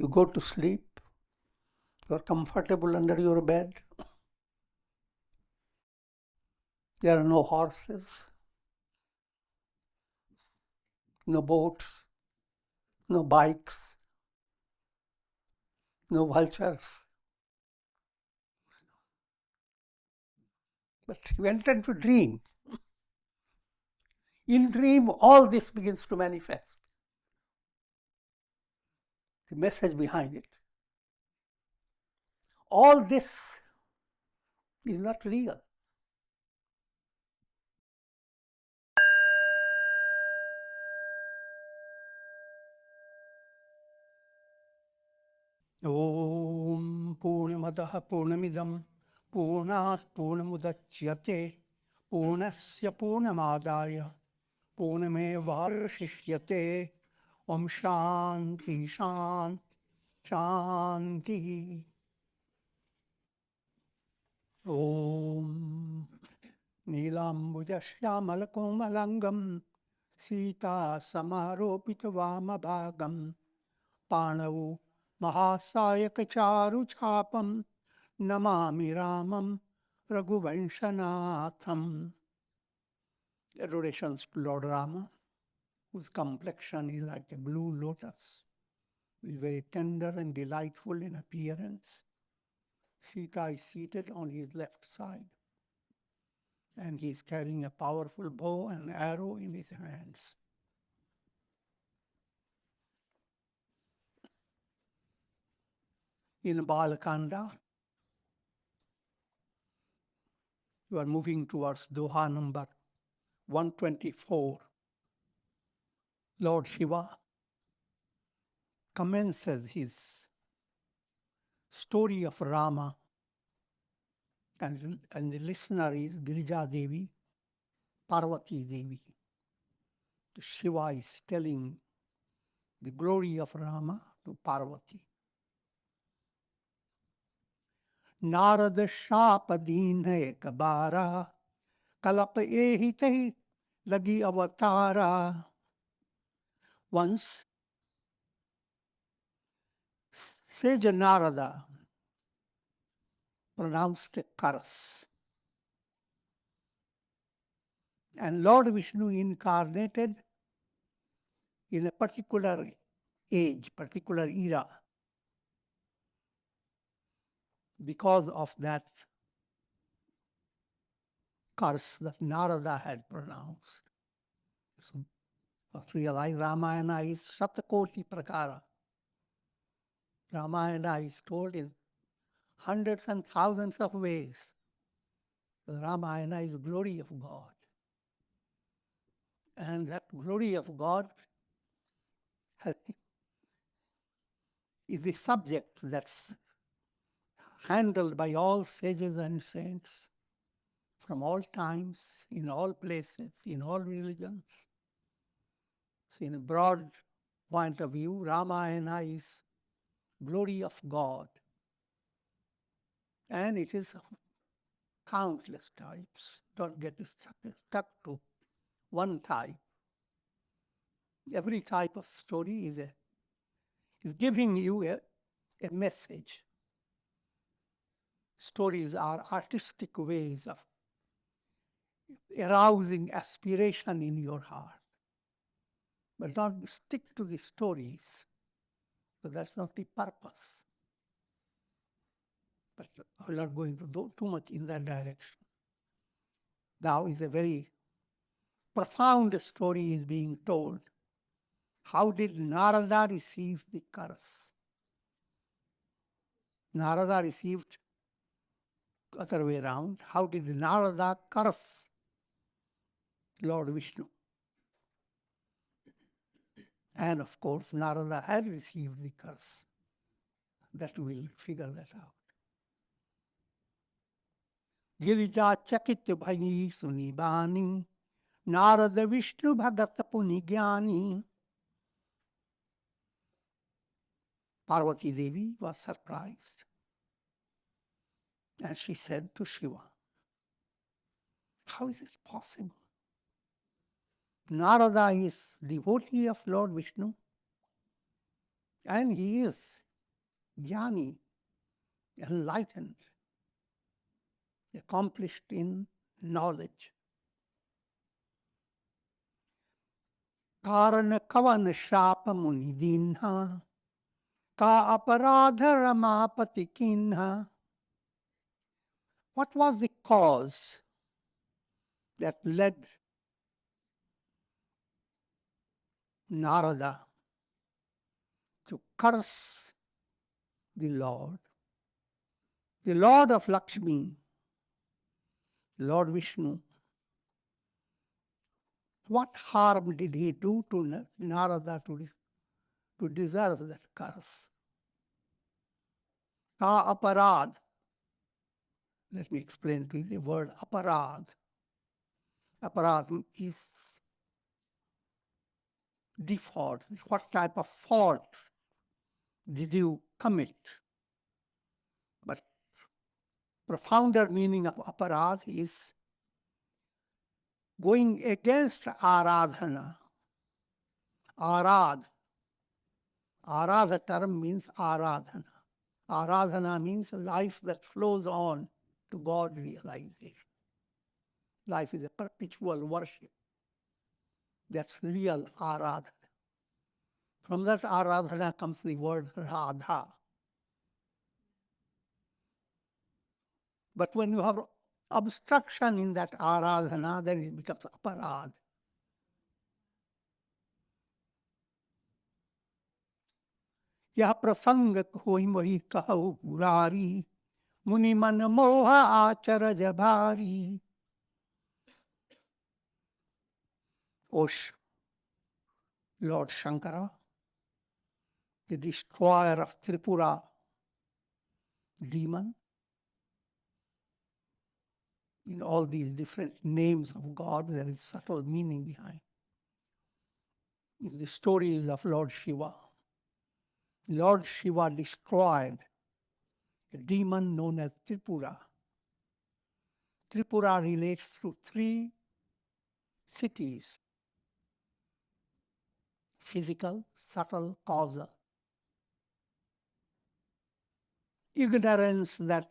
You go to sleep, you are comfortable under your bed. There are no horses, no boats, no bikes, no vultures. But you enter into dream. In dream, all this begins to manifest. The message behind it. All this is not real. Om Pūrṇamadaḥ Pūrṇamidam Pūrṇāt Pūrṇamudachyate Pūrṇasya Pūrṇamādāya Pūrṇamevāvaṣiṣyate. Om Shanti Shanti Shanti. Om Nīlāmbujasyamalakōmalangam Sītā Samaropita Vāmabhāgam Pāṇavu Mahāsāyakacharu Chāpam Namāmi Rāmam Raghuvanshanatham. Adorations to Lord Rama, whose complexion is like a blue lotus, who is very tender and delightful in appearance. Sita is seated on his left side, and he is carrying a powerful bow and arrow in his hands. In Bālakāṇḍa, you are moving towards dohā number 124. Lord Śiva commences his story of Rama, and the listener is Girija Devi, Parvati Devi. Śiva is telling the glory of Rama to Parvati. Nārada shāpadīn hai kabāra, kalap ehi tehi lagi avatara. Once, sage Nārada pronounced a curse, and Lord Vishnu incarnated in a particular age, particular era, because of that curse that Nārada had pronounced. So, let's realize Ramayana is Satakoti Prakara. Ramayana is told in hundreds and thousands of ways. The Ramayana is the glory of God. And that glory of God is the subject that's handled by all sages and saints from all times, in all places, in all religions. So in a broad point of view, Ramayana is glory of God. And it is of countless types. Don't get stuck to one type. Every type of story is giving you a message. Stories are artistic ways of arousing aspiration in your heart. But don't stick to the stories, but that's not the purpose. But I'm not going to do too much in that direction. Now is a very profound story is being told. How did Nārada receive the curse? Nārada received the other way around. How did Nārada curse Lord Vishnu? And of course, Nārada had received the curse. That we'll figure that out. Girija chakit bhayi suni bani, Nārada Vishnu bhagat puni gyani. Parvati Devi was surprised. And she said to Śiva, how is it possible? Nārada is devotee of Lord Vishnu, and he is jnani, enlightened, accomplished in knowledge. Karana kavan shapa muni dinha, ka aparādha ramāpati kinha. What was the cause that led Nārada to curse the Lord of Lakshmi, Lord Vishnu? What harm did he do to Nārada to deserve that curse? Ka aparādha. Let me explain to you the word aparādha. Aparādha is default. What type of fault did you commit? But profounder meaning of aparādha is going against ārādhana. Ārādha term means ārādhana. Ārādhana means a life that flows on to God realization. Life is a perpetual worship. That's real ārādhana. From that ārādhana comes the word radha. But when you have obstruction in that ārādhana, then it becomes aparādha. Yah prasanga koi mohi kahau purari, muni man moha achara jabhari. Lord Shankara, the destroyer of Tripura, demon. In all these different names of God, there is subtle meaning behind. In the stories of Lord Śiva destroyed a demon known as Tripura. Tripura relates to 3 cities: physical, subtle, causal. Ignorance that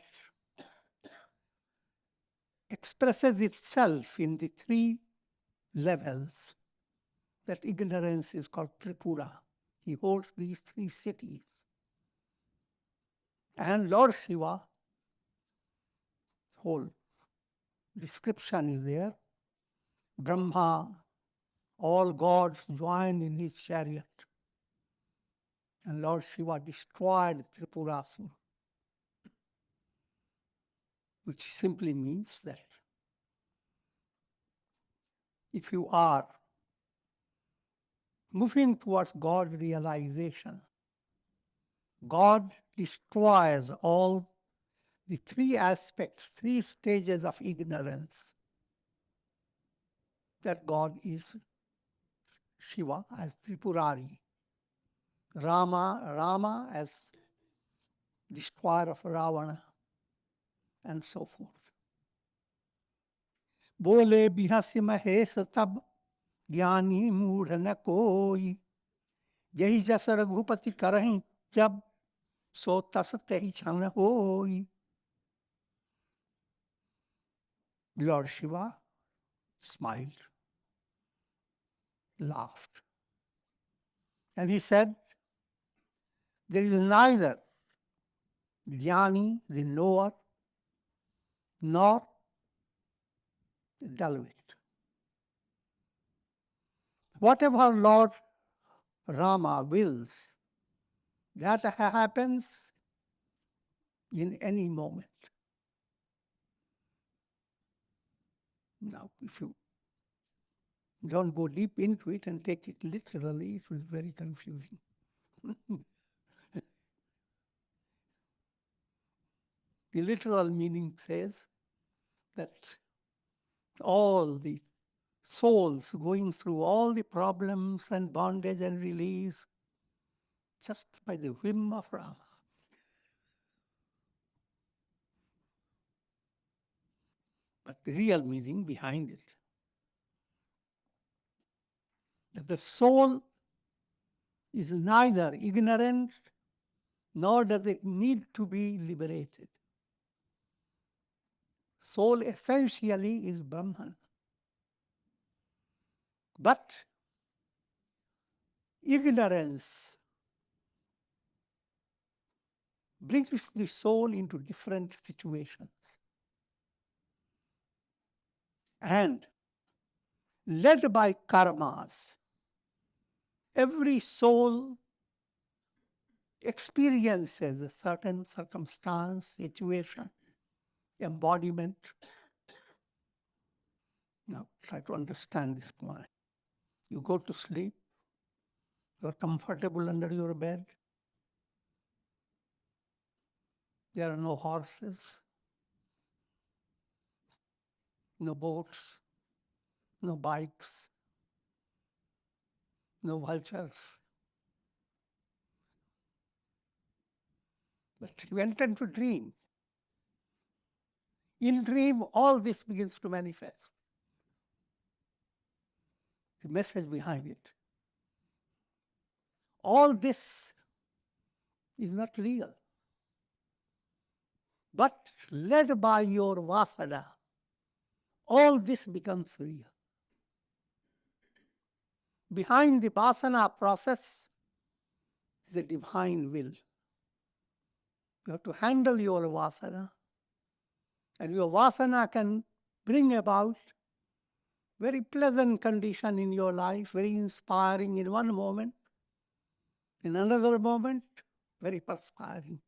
expresses itself in the 3 levels, that ignorance is called Tripura. He holds these 3 cities. And Lord Śiva, whole description is there. Brahma, all gods joined in his chariot. And Lord Śiva destroyed Tripurasura, which simply means that if you are moving towards God realization, God destroys all the 3 aspects, 3 stages of ignorance. That God is Śiva as Tripurari, Rama as destroyer of Ravana, and so forth. Bole bihasi mahesh tab gyani moodha na koi, yahi jas raghupati karahi jab so tas tehi chana hoi. Lord Śiva smiled, laughed, and he said, there is neither jnani, the knower, nor the dullwit. Whatever Lord Rama wills, that happens in any moment. Now, if you don't go deep into it and take it literally, it was very confusing. The literal meaning says that all the souls going through all the problems and bondage and release just by the whim of Rama. But the real meaning behind it, that the soul is neither ignorant nor does it need to be liberated. Soul essentially is Brahman. But ignorance brings the soul into different situations. And led by karmas, every soul experiences a certain circumstance, situation, embodiment. Now, try to understand this point. You go to sleep, you are comfortable under your bed. There are no horses, no boats, no bikes, no vultures. But you enter into dream. In dream, all this begins to manifest. The message behind it. All this is not real. But led by your vasana, all this becomes real. Behind the vasana process is a divine will. You have to handle your vasana, and your vasana can bring about very pleasant condition in your life, very inspiring in one moment, in another moment, very perspiring.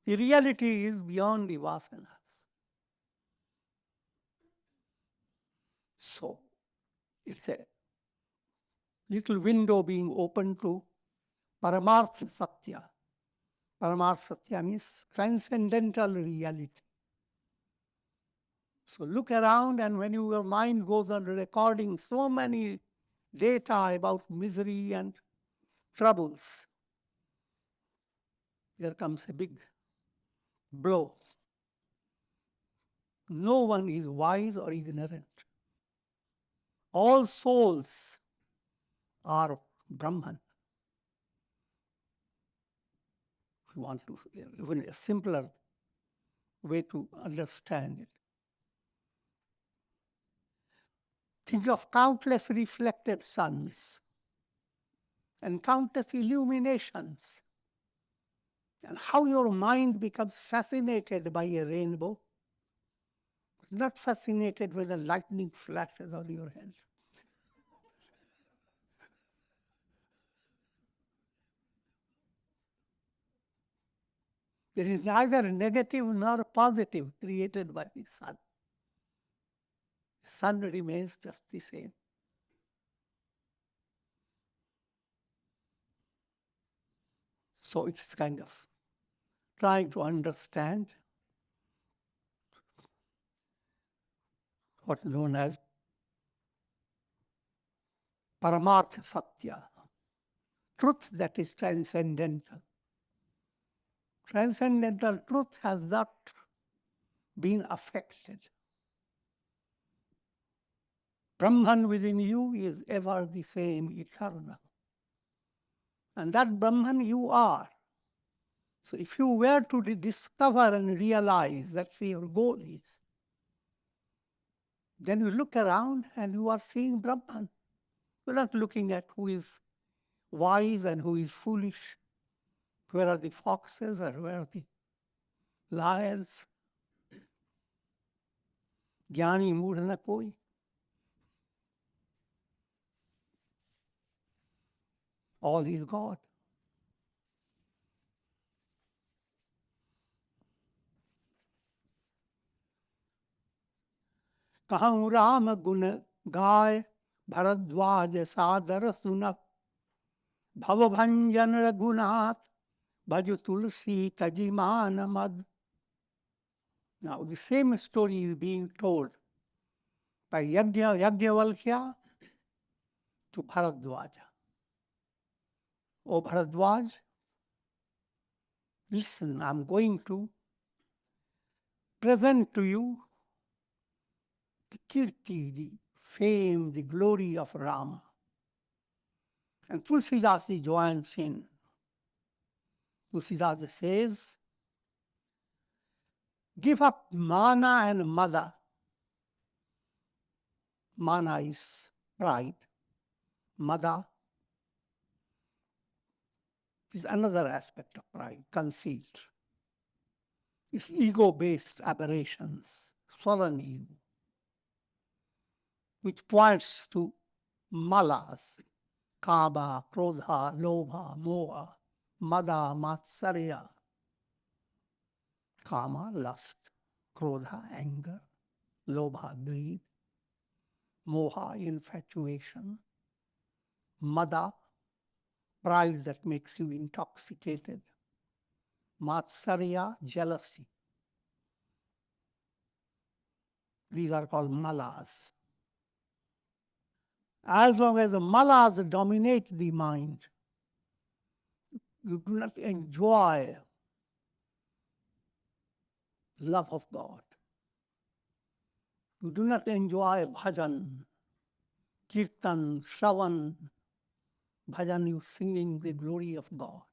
The reality is beyond the vasanas. So, it's a little window being opened to Paramartha Satya. Paramartha Satya means transcendental reality. So look around, and when your mind goes on recording so many data about misery and troubles, there comes a big blow. No one is wise or ignorant. All souls are Brahman. If you want to, even a simpler way to understand it. Think of countless reflected suns and countless illuminations, and how your mind becomes fascinated by a rainbow, not fascinated when the lightning flashes on your head. There is neither negative nor positive created by the sun. The sun remains just the same. So it's kind of trying to understand what is known as Paramartha Satya, truth that is transcendental. Transcendental truth has not been affected. Brahman within you is ever the same, eternal. And that Brahman you are. So if you were to discover and realize that's where your goal is, then you look around and you are seeing Brahman. You're not looking at who is wise and who is foolish. Where are the foxes or where are the lions? Jnani mūఢ na koi. All is God. Kahau Rama guna gaye, Bharadwaj sadhara sunak, Bhava-vyādhi raghunāt, Bhaju Tulsi Rāmāyaṇa. Now the same story is being told by Yajnavalkya to Bharadwaja. O Bharadwaj, listen, I'm going to present to you the kirti, the fame, the glory of Rama. And Tulasīdāsa joins in. Tulasīdāsa says, give up mana and mada. Mana is pride. Mada is another aspect of pride, conceit. It's ego-based aberrations, sullen ego, which points to malas, Kāma, Krodha, Lobha, Moha, Mada, Matsarya. Kāma, lust, Krodha, anger, Lobha, greed, Moha, infatuation, Mada, pride that makes you intoxicated, Matsarya, jealousy. These are called malas. As long as the malas dominate the mind, you do not enjoy love of God. You do not enjoy bhajan, kirtan, shravan. Bhajan, you singing the glory of God.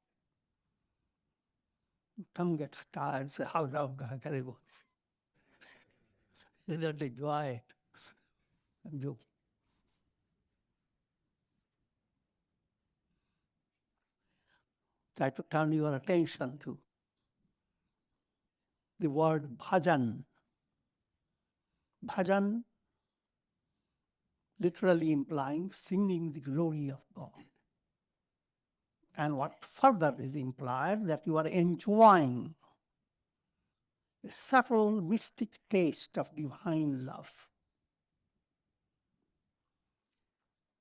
Tongue gets tired, say, how long can I go? You don't enjoy it. I'm joking. Try to turn your attention to the word bhajan. Bhajan literally implying singing the glory of God. And what further is implied, that you are enjoying a subtle mystic taste of divine love.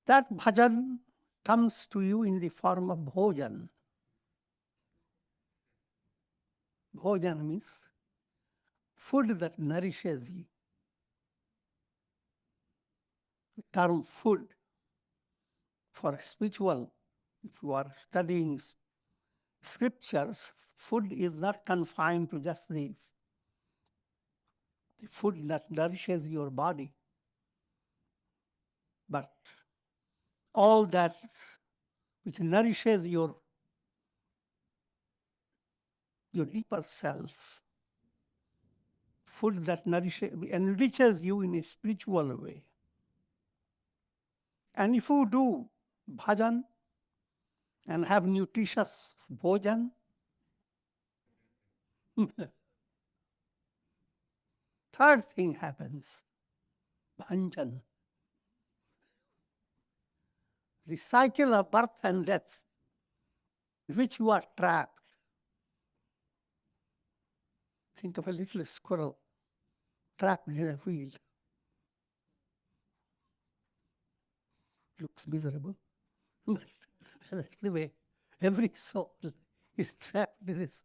That bhajan comes to you in the form of bhojan. Bhojan means food that nourishes you. The term food for spiritual, if you are studying scriptures, food is not confined to just the food that nourishes your body, but all that which nourishes your deeper self, food that nourishes, enriches you in a spiritual way. And if you do bhajan and have nutritious bhojan, third thing happens, Bhañjana. The cycle of birth and death, in which you are trapped. Think of a little squirrel trapped in a wheel. Looks miserable, but that's the way every soul is trapped in this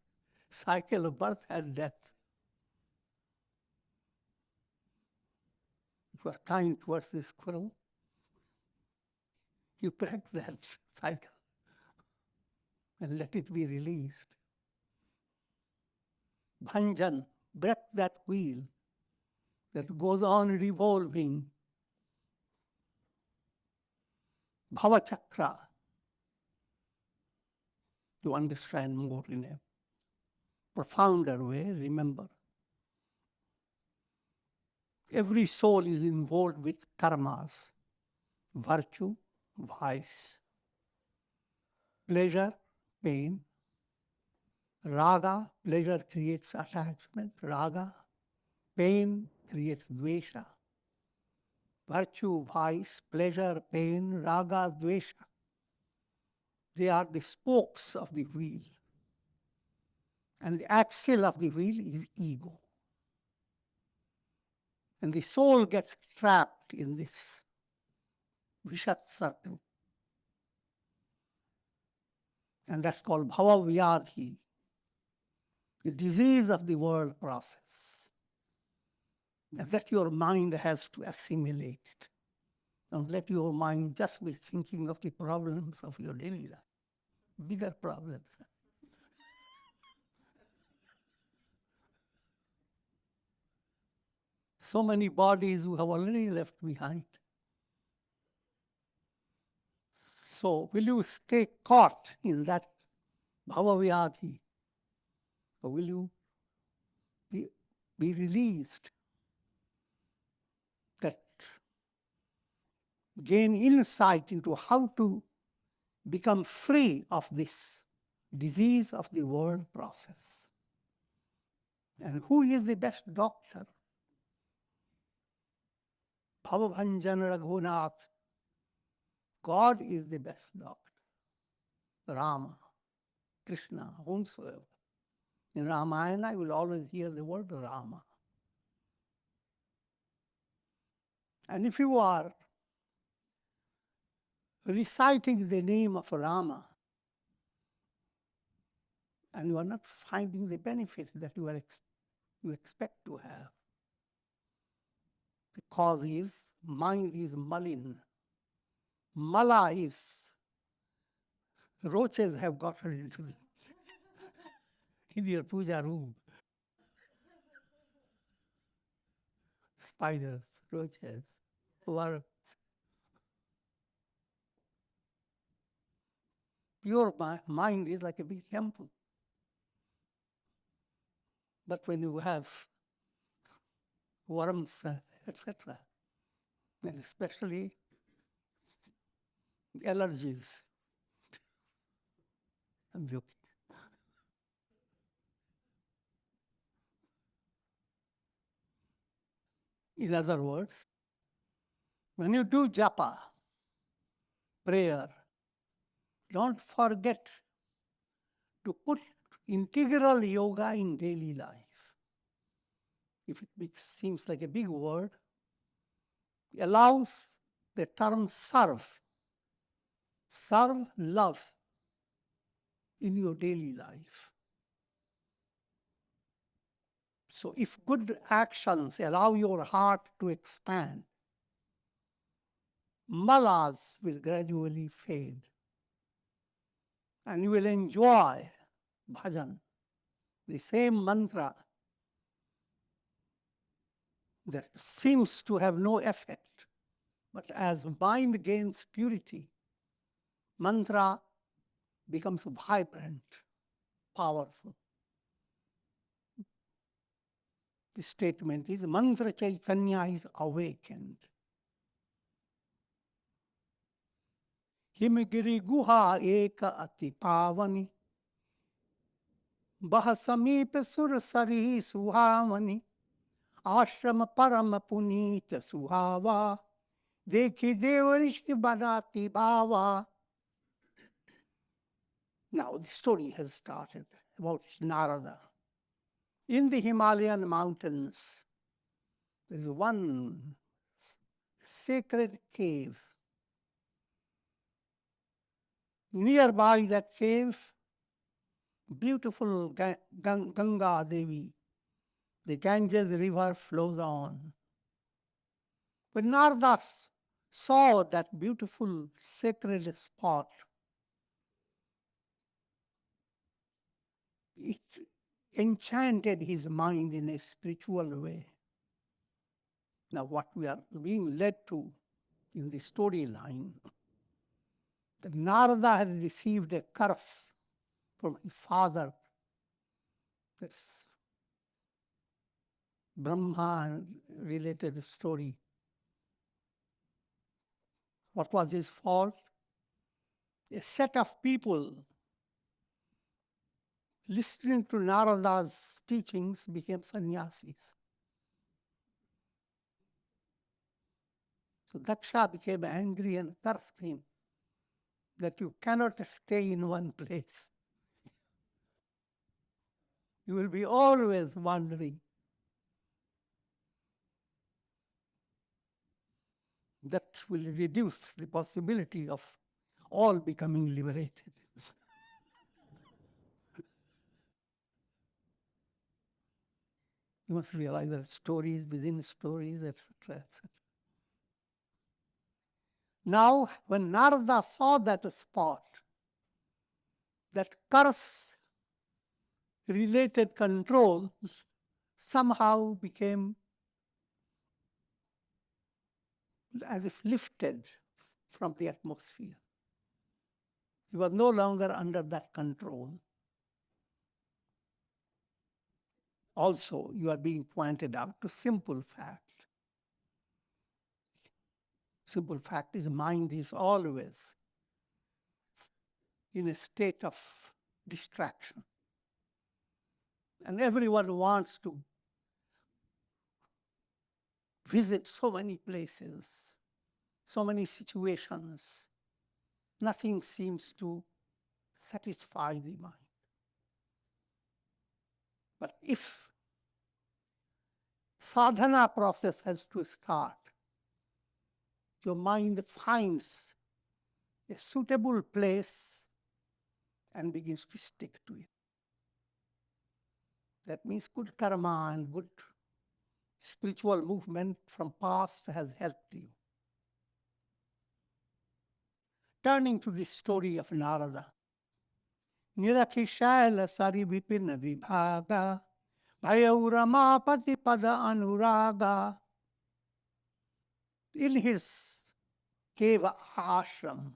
cycle of birth and death. If you are kind towards this squirrel, you break that cycle and let it be released. Bhañjana, break that wheel that goes on revolving. Bhava-chakra, to understand more in a profounder way, remember, every soul is involved with karmas, virtue, vice, pleasure, pain. Raga, pleasure creates attachment. Raga, pain creates dvesha. Virtue, vice, pleasure, pain, raga, dvesha. They are the spokes of the wheel. And the axle of the wheel is ego. And the soul gets trapped in this vicious circle. And that's called Bhava-vyādhi, the disease of the world process. And that your mind has to assimilate it. Don't let your mind just be thinking of the problems of your daily life, bigger problems. So many bodies you have already left behind. So will you stay caught in that Bhava-vyādhi? Or will you be released? That gain insight into how to become free of this disease of the world process. And who is the best doctor? Bhava-Bhañjana Raghunath. God is the best doctor. Rama, Krishna, whomsoever. In Ramayana, you will always hear the word Rama. And if you are reciting the name of Rama and you are not finding the benefits that you expect to have, the cause is mind is malin. Mala is roaches have gotten into in your puja room. Spiders, roaches, worms. Pure mind is like a big temple. But when you have worms, etc., and especially allergies, I'm joking. In other words, when you do japa, prayer, don't forget to put integral yoga in daily life. If it seems like a big word, allows the term serve, love in your daily life. So if good actions allow your heart to expand, malas will gradually fade. And you will enjoy bhajan, the same mantra that seems to have no effect. But as mind gains purity, mantra becomes vibrant, powerful. The statement is mantra chaitanya is awakened. Himagiri guha eka ati pavani, baha sameepa surasari suhavani, ashrama parama punita suhava, dekhi devarishki banati bhava. Now the story has started about Nārada. In the Himalayan mountains, there is one sacred cave. Nearby that cave, beautiful Ganga Devi, the Ganges river flows on. When Nārada saw that beautiful sacred spot, it enchanted his mind in a spiritual way. Now what we are being led to in the storyline, that Nārada had received a curse from his father. That's Brahma-related story. What was his fault? A set of people listening to Nārada's teachings became sannyasis. So Daksha became angry and cursed him that you cannot stay in one place. You will be always wandering. That will reduce the possibility of all becoming liberated. You must realize there are stories within stories, etc., etc. Now, when Nārada saw that spot, that curse-related control somehow became as if lifted from the atmosphere. He was no longer under that control. Also, you are being pointed out to simple fact. Simple fact is mind is always in a state of distraction. And everyone wants to visit so many places, so many situations. Nothing seems to satisfy the mind. But if sadhana process has to start, your mind finds a suitable place and begins to stick to it. That means good karma and good spiritual movement from past has helped you. Turning to the story of Nārada. Nirakhishaila sari vipina vibhaga bhayau ramapati pada anuraga. In his cave ashram,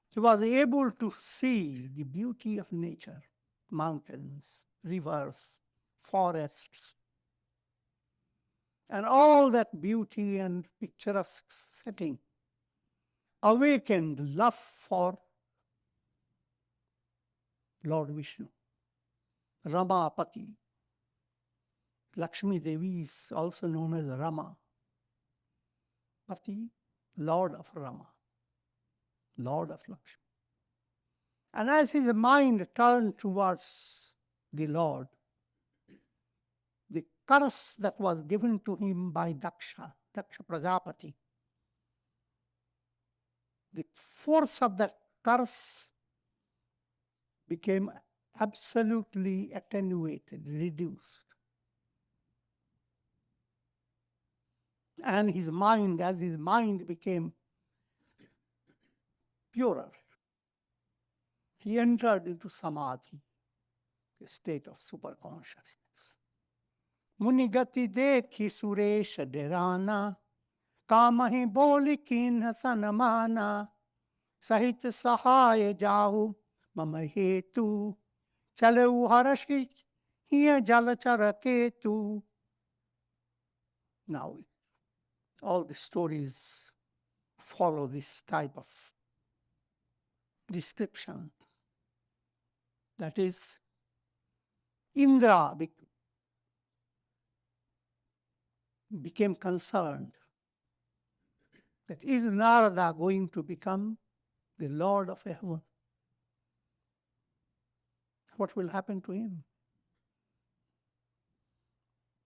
he was able to see the beauty of nature, mountains, rivers, forests, and all that beauty and picturesque setting awakened love for Lord Vishnu. Ramapati. Lakshmi Devi is also known as Rama. Pati, Lord of Rama, Lord of Lakshmi. And as his mind turned towards the Lord, the curse that was given to him by Daksha Prajapati, the force of that curse became absolutely attenuated, reduced. And his mind, as his mind became purer, he entered into samādhi, a state of superconsciousness. Munigati dekhi suresha derana, Kāma hi boli kinha sanamana, Sahit sahaya jahu mama hetu, Chalau harashit hiya jalachara ketu. Now, all the stories follow this type of description. That is, Indra became concerned that is Nārada going to become the Lord of heaven? What will happen to him?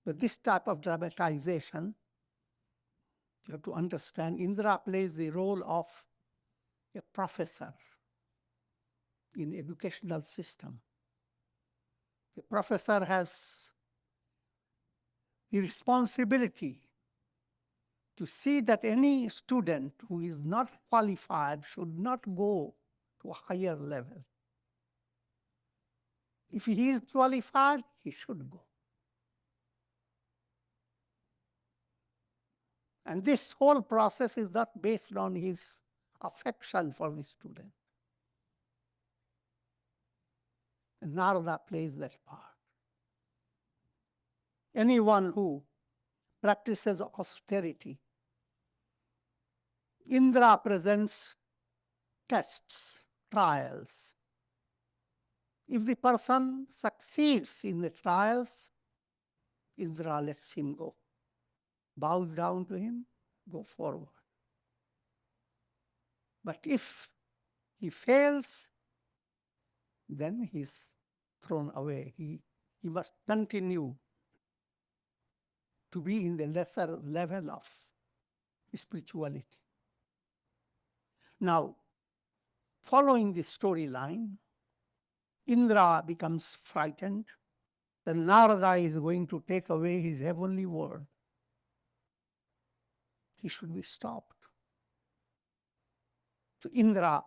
But this type of dramatization, you have to understand, Indra plays the role of a professor in educational system. The professor has the responsibility to see that any student who is not qualified should not go to a higher level. If he is qualified, he should go. And this whole process is not based on his affection for the student. And Nārada plays that part. Anyone who practices austerity, Indra presents tests, trials. If the person succeeds in the trials, Indra lets him go, bows down to him, go forward. But if he fails, then he's thrown away. He must continue to be in the lesser level of spirituality. Now, following this storyline, Indra becomes frightened that Nārada is going to take away his heavenly world. He should be stopped. So Indra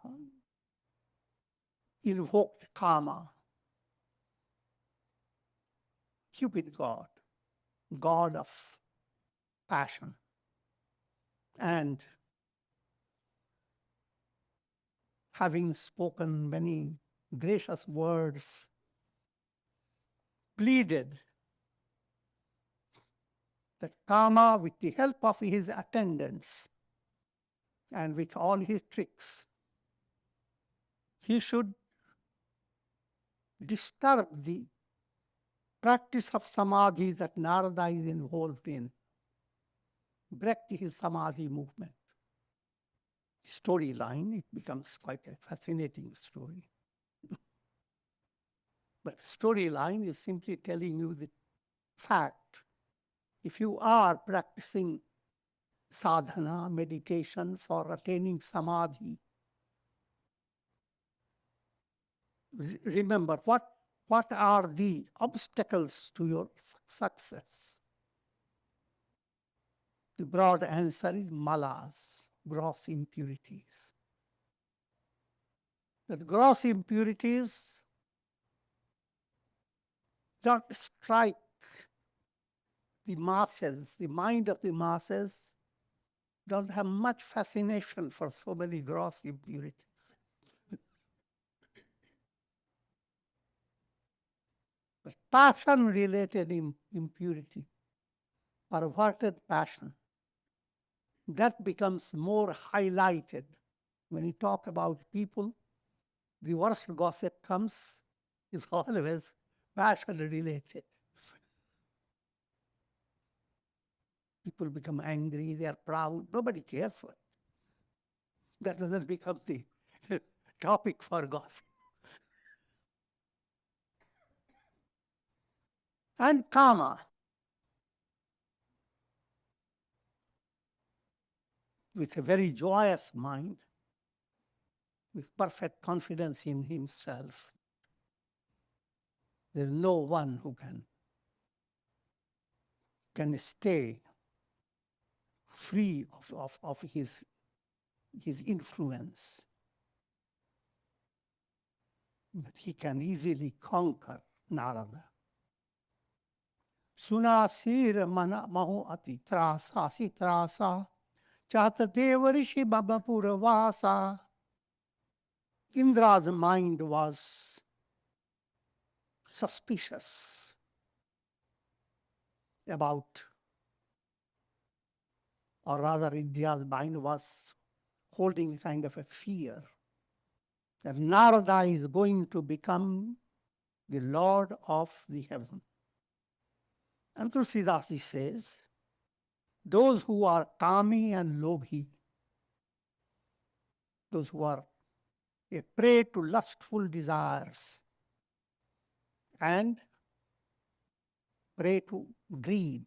invoked Kāma, Cupid god, god of passion, and having spoken many gracious words, pleaded that Kāma, with the help of his attendants and with all his tricks, he should disturb the practice of samādhi that Nārada is involved in, break his samādhi movement. Storyline, it becomes quite a fascinating story. But storyline is simply telling you the fact. If you are practicing sadhana, meditation for attaining samādhi, remember what are the obstacles to your success? The broad answer is malas, gross impurities. The gross impurities don't strike the masses, the mind of the masses don't have much fascination for so many gross impurities. But passion-related impurity, perverted passion, that becomes more highlighted. When you talk about people, the worst gossip comes is always passion-related. People become angry, they are proud, nobody cares for it. That doesn't become the topic for gossip. And Kāma, with a very joyous mind, with perfect confidence in himself, there is no one who can stay free of his influence. But he can easily conquer Nārada. Sunāsīra mana mahu ati trāsā si trāsā chāta deva rishi babapura vāsā. Indra's mind was suspicious about, or rather Indra's mind was holding kind of a fear that Nārada is going to become the Lord of the heaven. And Tulasīdāsa says, those who are kāmi and lobhi, those who are a prey to lustful desires and prey to greed,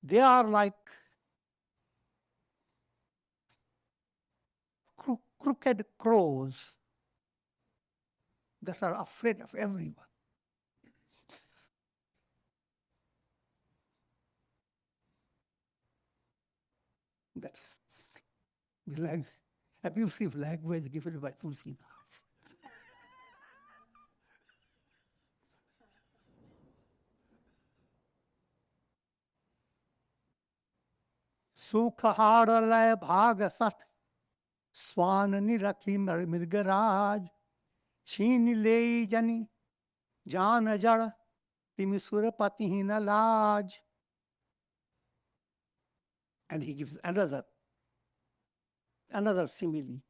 they are like crooked crows that are afraid of everyone. That's the abusive language given by Tulsi Rāmāyaṇa. Sukhaharalaya bhagasat swanani rakhi mirgaraj chini le jani jana jara timisurapati hina laj. And he gives another simile.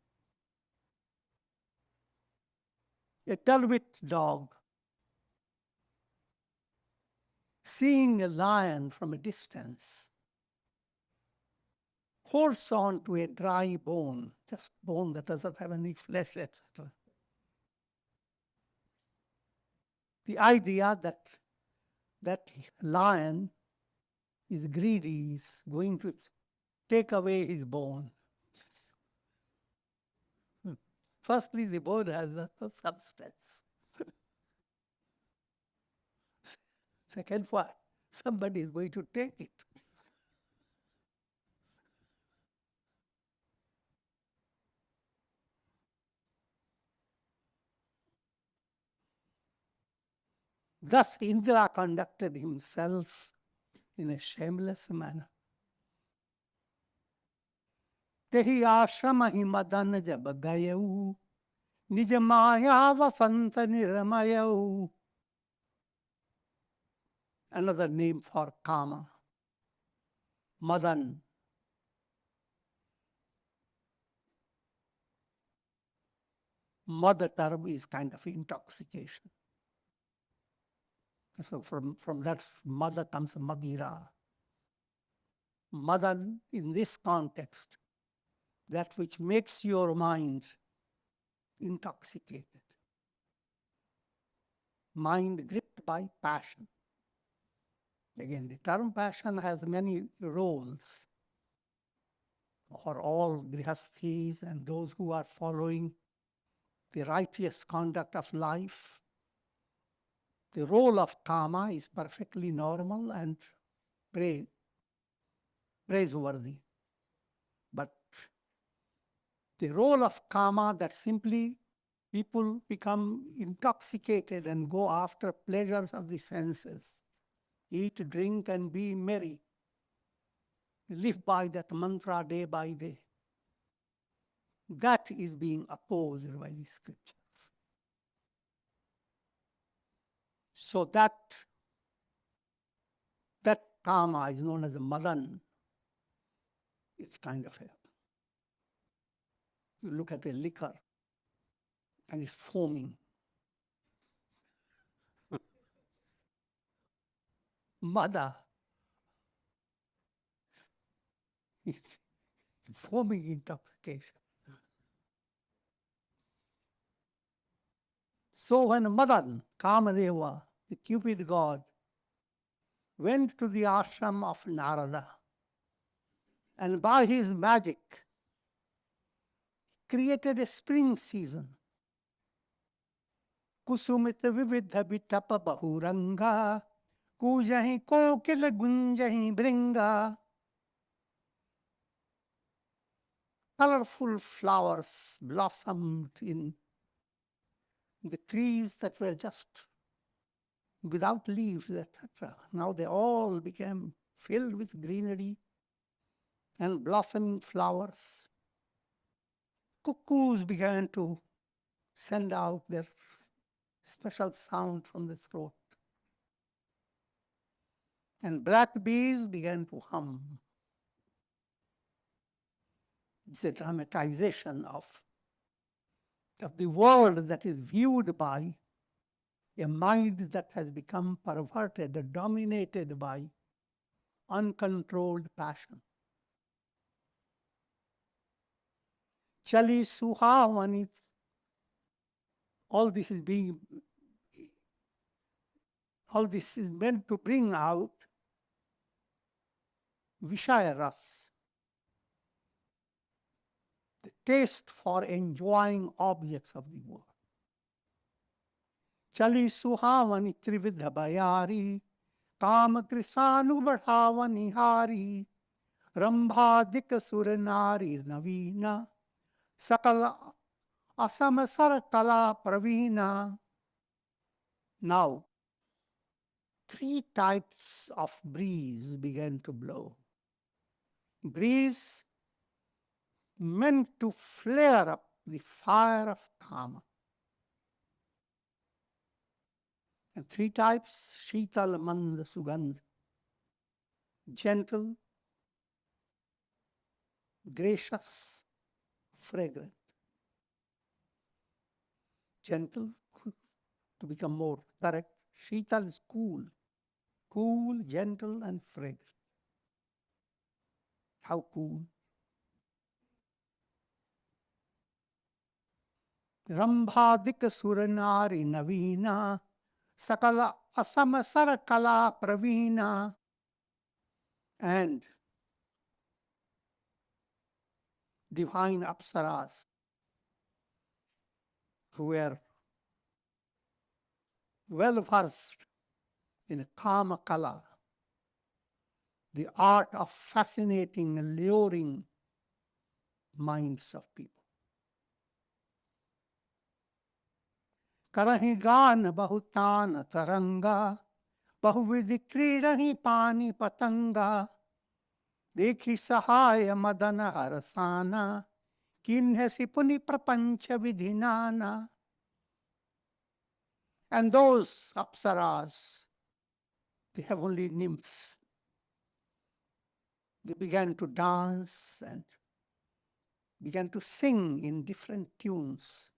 A dull-witted dog, seeing a lion from a distance, holds on to a dry bone, just bone that doesn't have any flesh, etc. The idea that lion is greedy, is going to take away his bone. Firstly, the bone has no substance. Second one, somebody is going to take it. Thus, Indra conducted himself in a shameless manner. तेहि आश्रम ही मदन जब गयऊ, निज माया वसंत निरमयऊ. Another name for Kāma, Madan. Mother term is kind of intoxication. So from that mother comes Madira. Madan, in this context, that which makes your mind intoxicated. Mind gripped by passion. Again, the term passion has many roles. For all grihasthis and those who are following the righteous conduct of life, the role of Kāma is perfectly normal and praiseworthy. But the role of Kāma, that simply people become intoxicated and go after pleasures of the senses, eat, drink, and be merry. Live by that mantra day by day. That is being opposed by the scriptures. So that Kāma is known as a Madan. It's kind of a, you look at a liquor and it's foaming. Mada. It's foaming intoxication. So when Madan, Kāmadeva, the Cupid god, went to the ashram of Nārada, and by his magic created a spring season. Kusumita vividha bitapa bahuranga, kujahi kokila gunjahi bringa. Colorful flowers blossomed in the trees that were just without leaves, etc. Now they all became filled with greenery and blossoming flowers. Cuckoos began to send out their special sound from the throat. And black bees began to hum. It's a dramatization of the world that is viewed by a mind that has become perverted, dominated by uncontrolled passion. Chali suhavani, all this is meant to bring out Vishaya ras, the taste for enjoying objects of the world. Chali suhavani trividha bayari, Kāma krisanu badhavani hari, Rambhadika suranari navina, Sakala asamasara kala pravina. Now, 3 types of breeze began to blow. Breeze meant to flare up the fire of Kāma. And 3 types, Shītala Manda Sugandha, gentle, gracious, fragrant. Gentle, to become more correct, Shītal is cool, gentle, and fragrant. How cool? Rambhadika suranari navina, Sakala asamasara kala pravina. And divine apsaras who were well versed in Kāma kala, the art of fascinating and luring minds of people. Karahi gan bahutana taranga, bahuvidhi kridahi pani patanga, Dekhi sahaya madana harasana, kinhasi puni prapancha vidhinana. And those apsaras, the heavenly nymphs, they began to dance and began to sing in different tunes.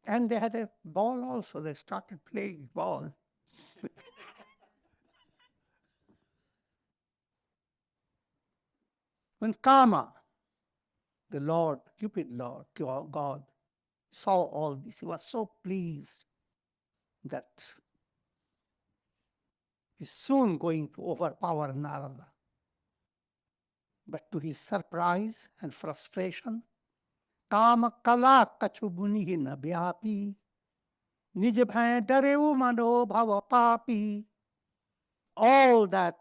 And they had a ball also. They started playing ball. When Kāma, the Lord, Cupid Lord, God, saw all this, he was so pleased that he's soon going to overpower Nārada. But to his surprise and frustration, Kāma kala kachu bunihi na bhyapi, nij bhai dareu mano bhava papi. All that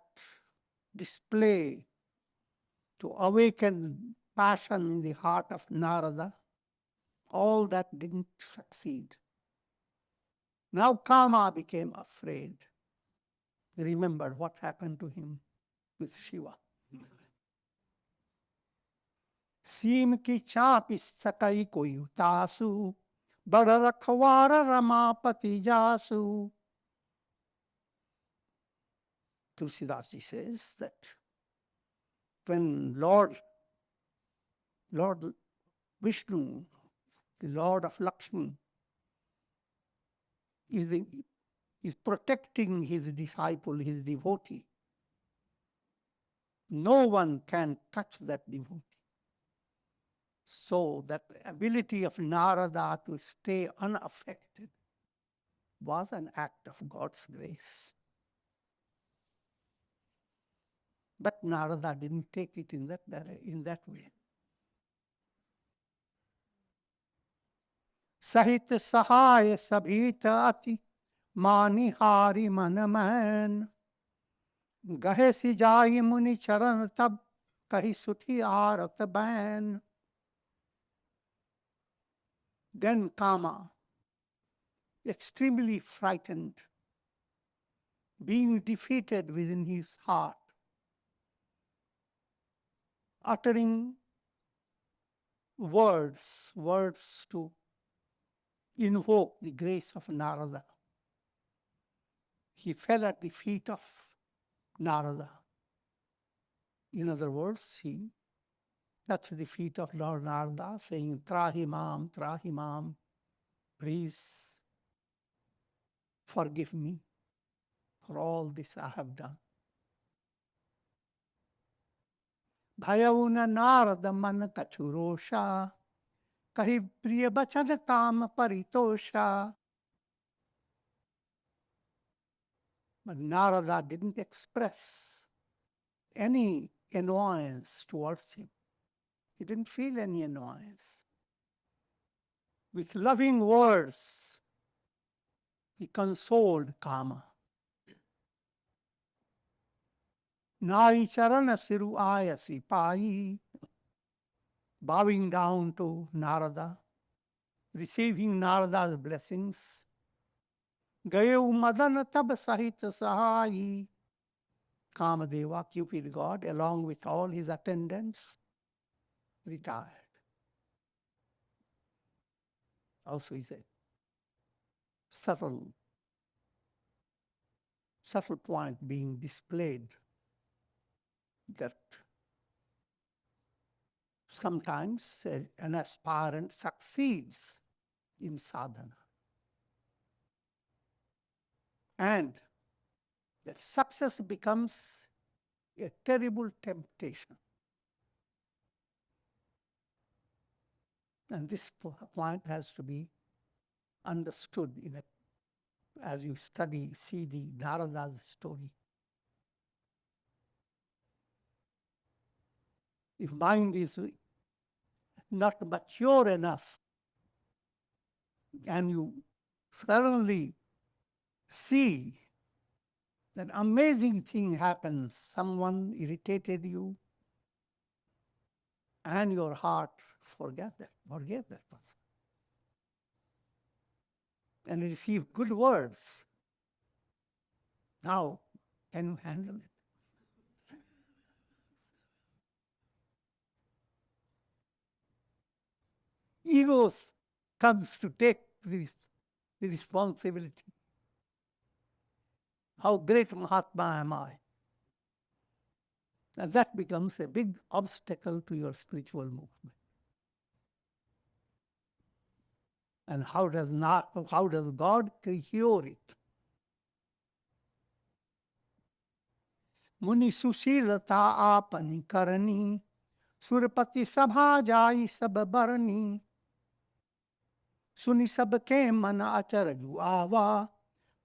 display to awaken passion in the heart of Nārada, all that didn't succeed. Now Kāma became afraid. He remembered what happened to him with Śiva. सीम की चापी सकाई कोई उतासु, बड़ रखवार Ramapati जासु. Tulasīdāsa says that when Lord Vishnu, the Lord of Lakshmi, is protecting his disciple, his devotee, no one can touch that devotee. So that ability of Nārada to stay unaffected was an act of God's grace. But Nārada didn't take it in that way. Sahit sahaya sabhita ati mani hari manaman. Gahe si jai muni charan tab kahi suthi aarat ban. Then Kāma, extremely frightened, being defeated within his heart, uttering words to invoke the grace of Nārada. He fell at the feet of Nārada. In other words, he touched the feet of Lord Nārada, saying, Trahimam, please forgive me for all this I have done. Bhayavuna Nārada man kachurosha, kahi priya bachana Kāma paritosha. But Nārada didn't express any annoyance towards him. He didn't feel any annoyance. With loving words, he consoled Kāma. Nai charana siru ayasi pai, bowing down to Nārada, receiving Nārada's blessings. Gayeu madana tab sahita sahayi. Kāmadeva, Cupid God, along with all his attendants, retired. Also is a subtle point being displayed, that sometimes an aspirant succeeds in sadhana, and that success becomes a terrible temptation. And this point has to be understood as you see the Nārada's story. If mind is not mature enough, and you suddenly see that amazing thing happens, someone irritated you, and your heart forgave that person, and receive good words. Now, can you handle it? egos comes to take the responsibility. How great Mahatma am I? And that becomes a big obstacle to your spiritual movement. And how does God cure it? Muni sushilata apani karani, surpati sabha jai sab barani, suni sabke mana acharaju ava,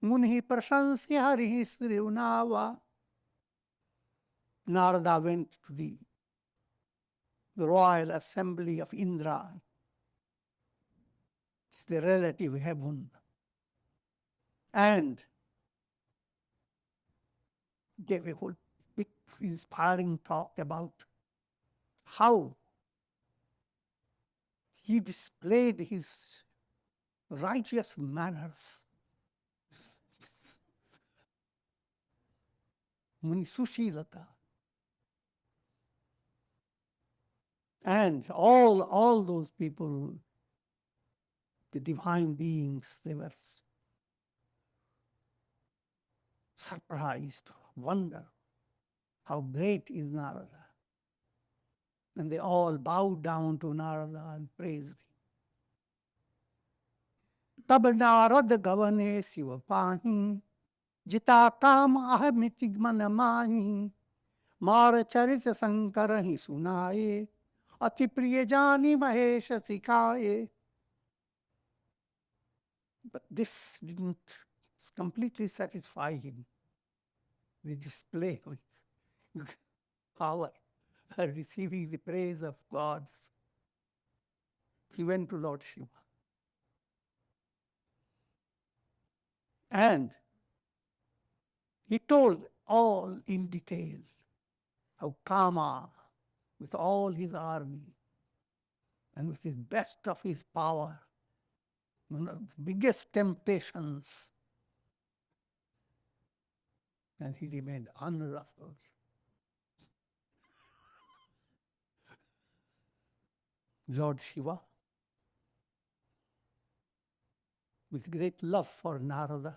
muni prasansi hari sriunava. Nārada went to the royal assembly of Indra, the relative heaven, and gave a whole big inspiring talk about how he displayed his righteous manners. Muni Sushilata. And all those people, the divine beings, they were surprised, wonder how great is Nārada. And they all bowed down to Nārada and praised him. Tab Nārada gavane Śiva pahi, jita Kāma ahmiti manamani, mara charita sankarahi sunaye, ati priya jani mahesha sikhaye. But this didn't completely satisfy him. The display of power, receiving the praise of gods. He went to Lord Śiva. And he told all in detail how Kāma, with all his army and with his best of his power, one of the biggest temptations, and he remained unruffled. Lord Śiva, with great love for Nārada,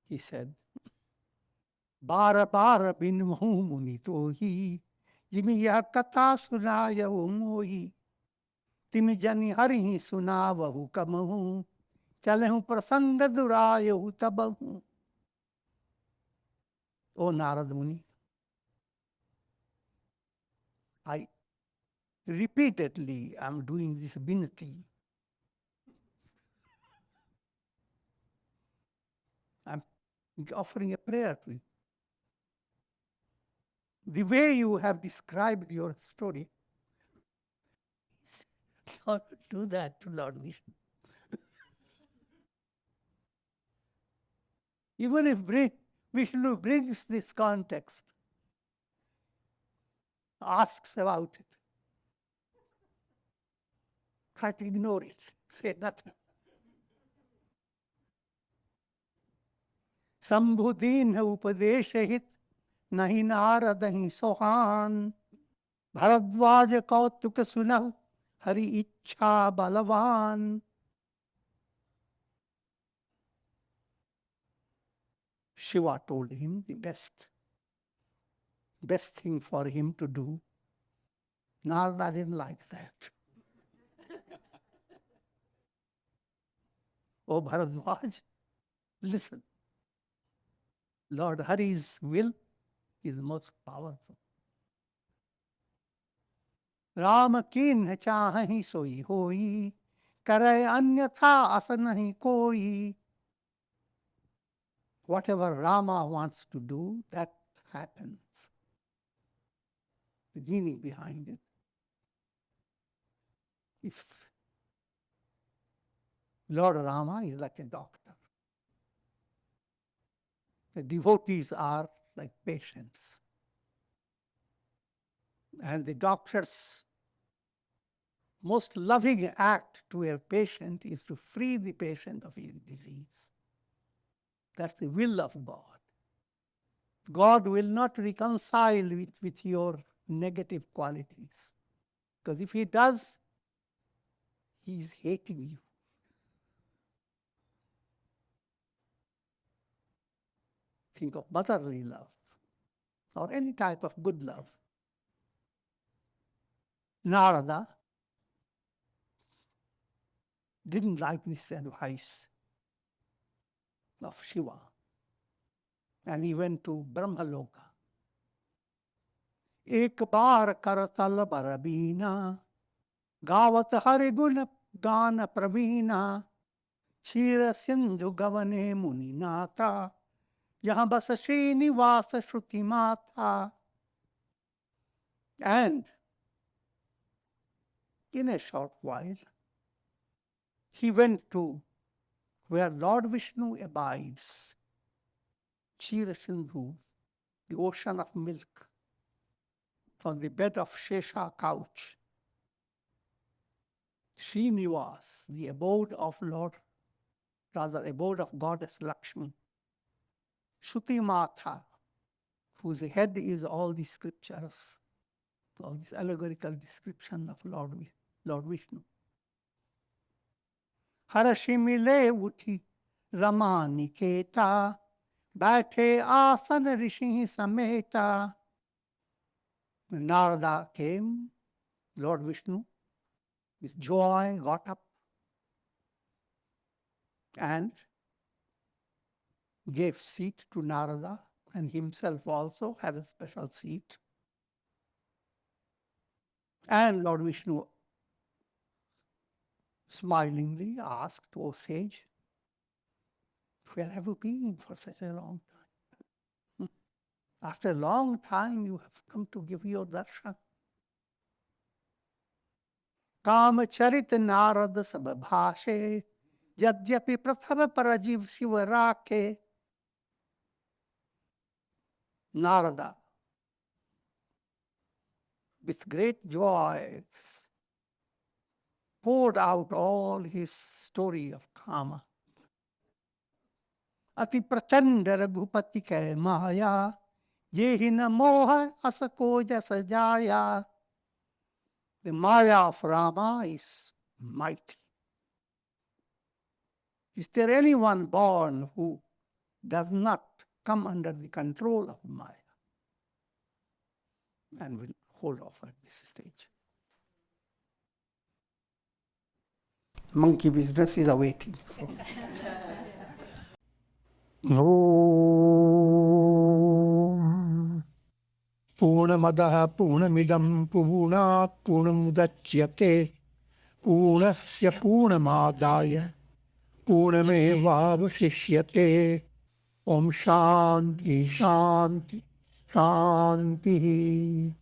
he said, Bara bara bin muni tohi, jimiya kata sunaya mohi, timi jani harihi sunavahu kamahu, chalehu prasanga durayahu tabahu. O Nārada Muni, I repeatedly am doing this binati. I'm offering a prayer to you. The way you have described your story, don't do that to Lord Vishnu. Even if Vishnu brings this context, asks about it, try to ignore it, say nothing. Sambhudin upadeshahit nahi Nārada hi sohan, Bharadvaja kautuka sunav hari ichha balavan. Śiva told him the best thing for him to do. Nārada didn't like that. Oh Bharadvaj, listen. Lord Hari's will is most powerful. Rama kin chahi soi hoi, karay anyatha asa nahi koi. Whatever Rama wants to do, that happens. The meaning behind it. If Lord Rama is like a doctor, the devotees are like patients. And the doctor's most loving act to a patient is to free the patient of his disease. That's the will of God. God will not reconcile with your negative qualities. Because if he does, he is hating you. Think of motherly love or any type of good love. Nārada didn't like this advice of Śiva, and he went to Brahmaloka. Ek baar karatal barabina, gavat hari guna gana pravina, chira sindhu gavane muninata, yahan bas Srinivasa shruti mata. And in a short while, he went to where Lord Vishnu abides, Chira Sindhu, the ocean of milk, from the bed of Shesha couch. Srinivas, the abode of abode of Goddess Lakshmi. Shruti Mata, whose head is all the scriptures, all this allegorical description of Lord Vishnu. Harashi mile uthi Rama Niketa, baithe asana rishi sameta. When Nārada came, Lord Vishnu, with joy, got up and gave seat to Nārada, and himself also had a special seat. And Lord Vishnu smilingly asked, "O sage, where have you been for such a long time? After a long time you have come to give your darshan." Kāma charit Nārada sababhāshe, yadyapi prathama parajiv Śiva rāke. Nārada, with great joy, poured out all his story of Kāma. Ati prachanda raghupati ke māyā, yehi na moha asako jasa jaya. The māyā of Rama is mighty. Is there anyone born who does not come under the control of māyā? And we'll hold off at this stage. Monkey business is awaiting. So. Om Pūrṇamadaḥ Pūrṇamidam Pūrṇāt Pūrṇamudachyate Pūrṇasya Pūrṇamādāya Pūrṇamevāvaṣiṣyate. Om Shanti Shanti Shanti.